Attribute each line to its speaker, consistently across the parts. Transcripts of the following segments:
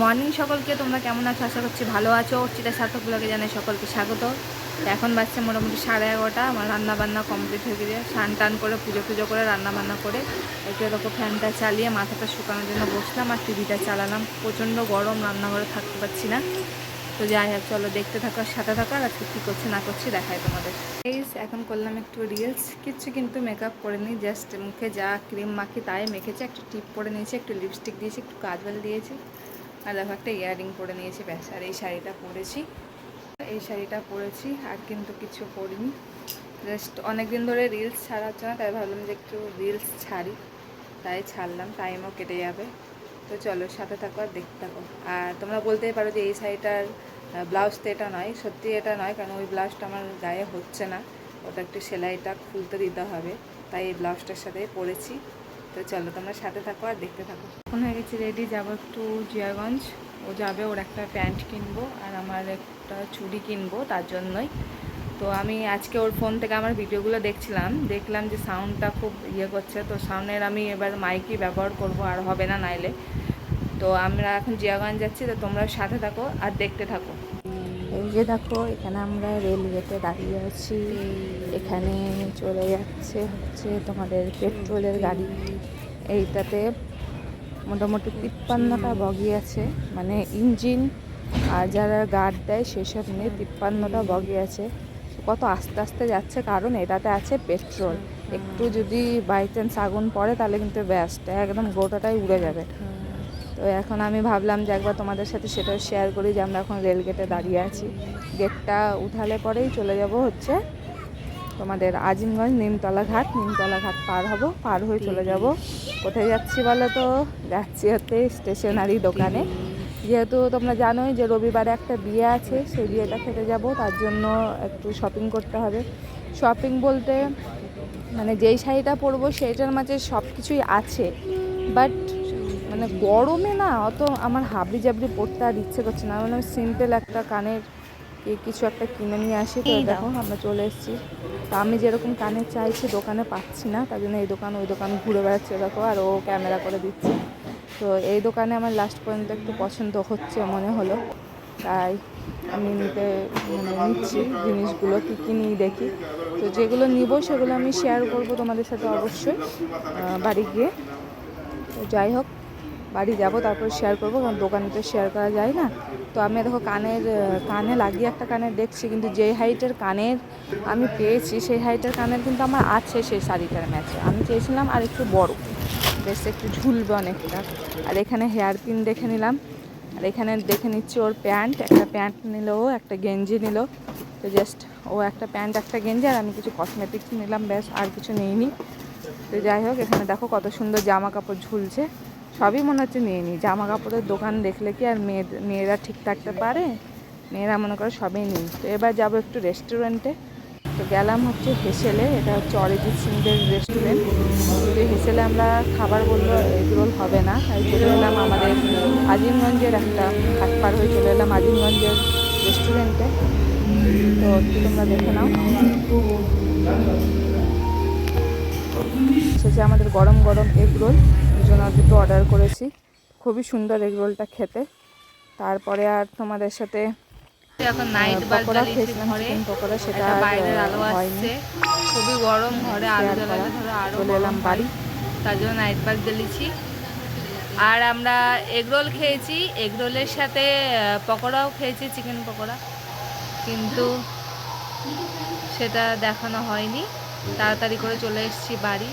Speaker 1: Morning সকলকে, তোমরা কেমন আছো? আশা করছি ভালো আছো। অর্চিতা সার্থক ব্লগে জানাই সকলকে স্বাগত। এখন বাজছে মোটামুটি 11:30। আমার রান্নাবান্না কমপ্লিট হয়ে গেছে। স্নান টান করে পুজো করে রান্নাবান্না করে একটু এরকম ফ্যানটা চালিয়ে মাথাটা শুকানোর জন্য বসলাম আর টিভিটা চালালাম। প্রচণ্ড গরম, রান্নাঘরে থাকতে পারছি না। তো যাই হোক, চলো দেখতে থাকো, সাথে থাকো, আর আজকে কী করছি না করছি দেখাই তোমাদের। এখন করলাম একটু রিলস, কিচ্ছু কিন্তু মেকআপ করিনি, জাস্ট মুখে যা ক্রিম মাখি তাই মেখেছি। একটু টিপ পরে নিয়েছি, একটু লিপস্টিক দিয়েছি, একটু কাজল দিয়েছি, আর দেখো একটা ইয়াররিং পরে নিয়েছি, ব্যাস। আর এই শাড়িটা পরেছি, আর কিন্তু কিছু পরিনি। জাস্ট অনেকদিন ধরে রিলস ছাড়া হচ্ছে না, তাই ভাবলাম যে একটু রিলস ছাড়ি, তাই ছাড়লাম, টাইমও কেটে যাবে। তো চলো সাথে থাকো আর দেখতে থাকো। আর তোমরা বলতেই পারো যে এই শাড়িটার ব্লাউজ তো এটা নয়, সত্যি এটা নয়, কারণ ওই ব্লাউজটা আমার গায়ে হচ্ছে না, ওটা একটু সেলাইটা খুলতে দিতে হবে, তাই এই ব্লাউজটার সাথে পরেছি। তো চলো তোমরা সাথে থাকো আর দেখতে থাকো। এখন হয়ে গেছি রেডি, যাবো একটু জিয়াগঞ্জ। ও যাবে, ওর একটা প্যান্ট কিনবো আর আমার একটা চুড়ি কিনবো, তার জন্যই। তো আমি আজকে ওর ফোন থেকে আমার ভিডিওগুলো দেখলাম যে সাউন্ডটা খুব করছে, তো সাউন্ডের আমি এবার মাইকই ব্যবহার করব, আর হবে না নাইলে। তো আমরা এখন জিয়াগঞ্জ যাচ্ছি, তো তোমরা সাথে থাকো আর দেখতে থাকো। এই যে দেখো, এখানে আমরা রেলওয়েতে দাঁড়িয়ে আছি। এখানে চলে যাচ্ছে হচ্ছে তোমাদের পেট্রোলের গাড়ি। এইটাতে মোটামুটি 53টা বগি আছে, মানে ইঞ্জিন আর যারা গার্ড দেয় সেসব নিয়ে 53টা বগি আছে। কত আস্তে আস্তে যাচ্ছে, কারণ এটাতে আছে পেট্রোল। একটু যদি বাই চান্স আগুন পড়ে তাহলে কিন্তু ব্যাস্ট, একদম গোটাটাই উড়ে যাবে। তো এখন আমি ভাবলাম যে একবার তোমাদের সাথে সেটা শেয়ার করি, যে আমরা এখন রেল গেটে দাঁড়িয়ে আছি। গেটটা উঠালে পরেই চলে যাব হচ্ছে তোমাদের আজিমগঞ্জ নিমতলা ঘাট পার হব, পার হয়ে চলে যাব কোথায় যাচ্ছি বলো তো? যাচ্ছি হচ্ছে স্টেশনারি দোকানে। যেহেতু তোমরা জানোই যে রবিবারে একটা বিয়ে আছে, সেই বিয়েটা খেতে যাব, তার জন্য একটু শপিং করতে হবে। শপিং বলতে মানে যেই শাড়িটা পরবো সেইটার মাঝে সব কিছুই আছে, বাট মানে গরমে না অত আমার হাবড়ি জাবড়ি পরতে আর ইচ্ছে করছে না। মানে সিম্পল একটা কানের কিছু একটা কিনে নিয়ে আসি। তো দেখো আমরা চলে এসেছি। তো আমি যেরকম কানে চাইছি দোকানে পাচ্ছি না, তার জন্য এই দোকান ওই দোকান ঘুরে বেড়াচ্ছে দেখো, আর ও ক্যামেরা করে দিচ্ছে। তো এই দোকানে আমার লাস্ট পর্যন্ত একটু পছন্দ হচ্ছে মনে হলো, তাই আমি নিচ্ছি জিনিসগুলো, কী নিই দেখি। তো যেগুলো নিব সেগুলো আমি শেয়ার করব তোমাদের সাথে অবশ্যই বাড়ি গিয়ে। তো যাই হোক, বাড়ি যাব তারপর শেয়ার করবো, কারণ দোকানে তো শেয়ার করা যায় না। তো আমি দেখো কানে লাগিয়ে একটা কানের দেখছি, কিন্তু যে হাইটের কানের আমি পেয়েছি সেই হাইটের কানের কিন্তু আমার আছে সেই শাড়িটার ম্যাচে। আমি চেয়েছিলাম আর একটু বড়, বেশ একটু ঝুলবে অনেকটা। আর এখানে হেয়ার পিন দেখে নিলাম, আর এখানে দেখে নিচ্ছি ওর প্যান্ট, একটা প্যান্ট নিল, ও একটা গেঞ্জি নিল। তো জাস্ট ও একটা প্যান্ট একটা গেঞ্জি, আর আমি কিছু কসমেটিক্স নিলাম, ব্যাস, আর কিছু নেইনি। তো যাই হোক, এখানে দেখো কত সুন্দর জামা কাপড় ঝুলছে, সবই মনে হচ্ছে নিয়ে নিই। জামা কাপড়ের দোকান দেখলে কি আর মেয়েরা ঠিক থাকতে পারে? মেয়েরা মনে করে সবই নিই। তো এবার যাবো একটু রেস্টুরেন্টে। তো গেলাম হচ্ছে হেসেলে, এটা হচ্ছে অরিজিৎ সিংদের রেস্টুরেন্ট। কিন্তু হেসেলে আমরা খাবার বললো এগরোল হবে না, তাই চলে এলাম আমাদের আজিমগঞ্জের একটা ঘাট পার হয়ে চলে এলাম আজিমগঞ্জের রেস্টুরেন্টে। তো তোমরা দেখে নাও, শেষে আমাদের গরম গরম এগরোল দুটো অর্ডার করেছি। খুবই সুন্দর এগরোলটা খেতে। তারপরে আর তোমাদের সাথে এখন নাইট পকোড়া খেয়েছিলাম, চিকেন পকোড়া, সেটা বাইরের আলো আসছে, খুবই গরম, ঘরে আলো জ্বালালে ধরো আরও চলে এলাম বাড়ি, তার জন্য নাইট বাল্ব জ্বেলেছি। আর আমরা এগরোল খেয়েছি, এগরোলের সাথে পকোড়াও খেয়েছি, চিকেন পকোড়া, কিন্তু সেটা দেখানো হয়নি। তাড়াতাড়ি করে চলে এসেছি বাড়ি।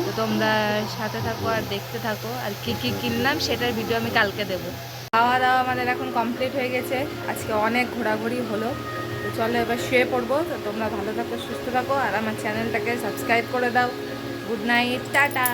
Speaker 1: তো তোমরা সাথে থাকো আর দেখতে থাকো, আর কী কী কিনলাম সেটার ভিডিও আমি কালকে দেবো। খাওয়া দাওয়া আমাদের এখন কমপ্লিট হয়ে গেছে, আজকে অনেক ঘোরাঘুরি হলো। তো চলো এবার শুয়ে পড়বো। তো তোমরা ভালো থাকো, সুস্থ থাকো, আর আমার চ্যানেলটাকে সাবস্ক্রাইব করে দাও। Good night, tata.